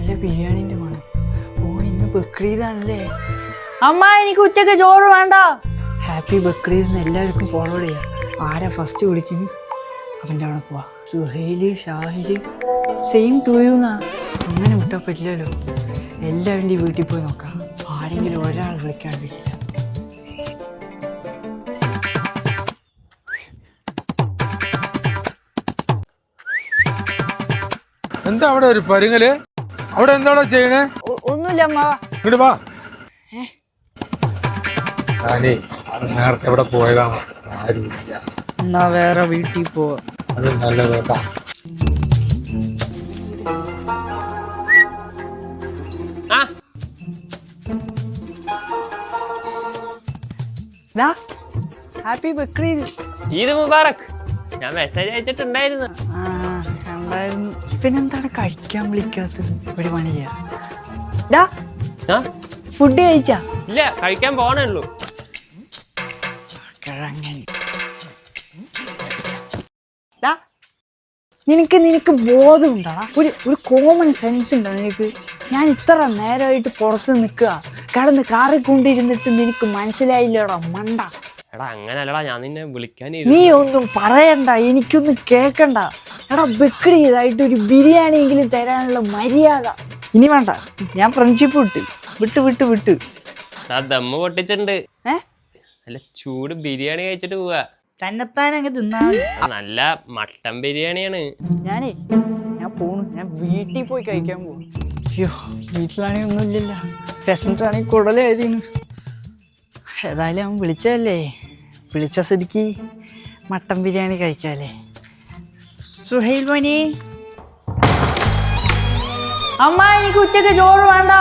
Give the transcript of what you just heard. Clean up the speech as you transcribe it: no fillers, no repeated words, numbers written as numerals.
നല്ല ബിരിയാണിന്റെ മണം. ഓ ഇന്ന് ബക്രീദാണല്ലേ. അമ്മ എനിക്ക് ഉച്ചക്ക് ചോറ് വേണ്ട. ഹാപ്പി ബക്രീദ് എല്ലാവർക്കും ഫോർവേഡ് ചെയ്യാം. ആരാ ഫസ്റ്റ് വിളിക്കുന്നു അവൻ്റെ അവിടെ പോവാ. Suhail Shahil same to you എന്നാ. അങ്ങനെ വിട്ടാൽ പറ്റില്ലല്ലോ. എല്ലാവരുടെയും വീട്ടിൽ പോയി നോക്കാം. ആരെങ്കിലും ഒരാൾ വിളിക്കാണ്ടിരിക്കില്ല. എന്താ അവിടെ ഒരു പരുങ്ങല്? അവിടെ എന്താണോ ചെയ്യണേ? ഒന്നുമില്ല അമ്മ. ഇങ്ങോട്ട് വാ. ഞാനേ നേരത്തെ എവിടെ പോയതാണ്. ആരുമില്ല. എന്നാ വേറെ വീട്ടിൽ പോവാ. അത് നല്ലത് കേട്ടാ. ഹാപ്പി ബക്രീദ്. ഈദ് മുബാറക്. ഞാൻ മെസ്സേജ് അയച്ചിട്ടുണ്ടായിരുന്നു. ഉണ്ടായിരുന്നു. പിന്നെന്താണ് കഴിക്കാൻ വിളിക്കാത്തത്? ഒരു പണിയാ. ഫുഡ് കഴിച്ചാ? ഇല്ല, കഴിക്കാൻ പോണേ ഉള്ളൂ. നിനക്ക് ബോധമുണ്ടാ? ഒരു കോമൺ സെൻസ് ഉണ്ടോ നിനക്ക്? ഞാൻ ഇത്ര നേരമായിട്ട് പുറത്ത് നിൽക്കുക, കിടന്ന് കാറിക്കൊണ്ടിരുന്നിട്ട് നിനക്ക് മനസ്സിലായില്ലടാ മണ്ട. എടാ അങ്ങനല്ലടാ, ഞാൻ നിന്നെ വിളിക്കാൻ. നീ ഒന്നും പറയണ്ട, എനിക്കൊന്നും കേക്കണ്ട. എടാ ബക്രീദായിട്ട് ഒരു ബിരിയാണിയെങ്കിലും തരാനുള്ള മര്യാദ ഇനി വേണ്ട. ഞാൻ ഫ്രണ്ട്ഷിപ്പ് വിട്ട് ദമ്മ് പൊട്ടിച്ചിട്ടുണ്ട്. നല്ല ചൂട് ബിരിയാണി കഴിച്ചിട്ട് പോവാ. തന്നെത്താനങ്ങ് തിന്നാ. നല്ല മട്ടൻ ബിരിയാണിയാണ്. ഞാൻ പോണു. ഞാൻ വീട്ടിൽ പോയി കഴിക്കാൻ പോകും. അയ്യോ വീട്ടിലാണെങ്കിൽ ഒന്നുമില്ല. പെസൻ്റാണെങ്കിൽ കുടലായിരുന്നു. ഏതായാലും അവൻ വിളിച്ചതല്ലേ, വിളിച്ച സ്ഥിതിക്ക് മട്ടൻ ബിരിയാണി കഴിക്കാല്ലേ. സുഹൈൽ മണി, അമ്മ എനിക്ക് ഉച്ചക്ക് ചോറ് വേണ്ട.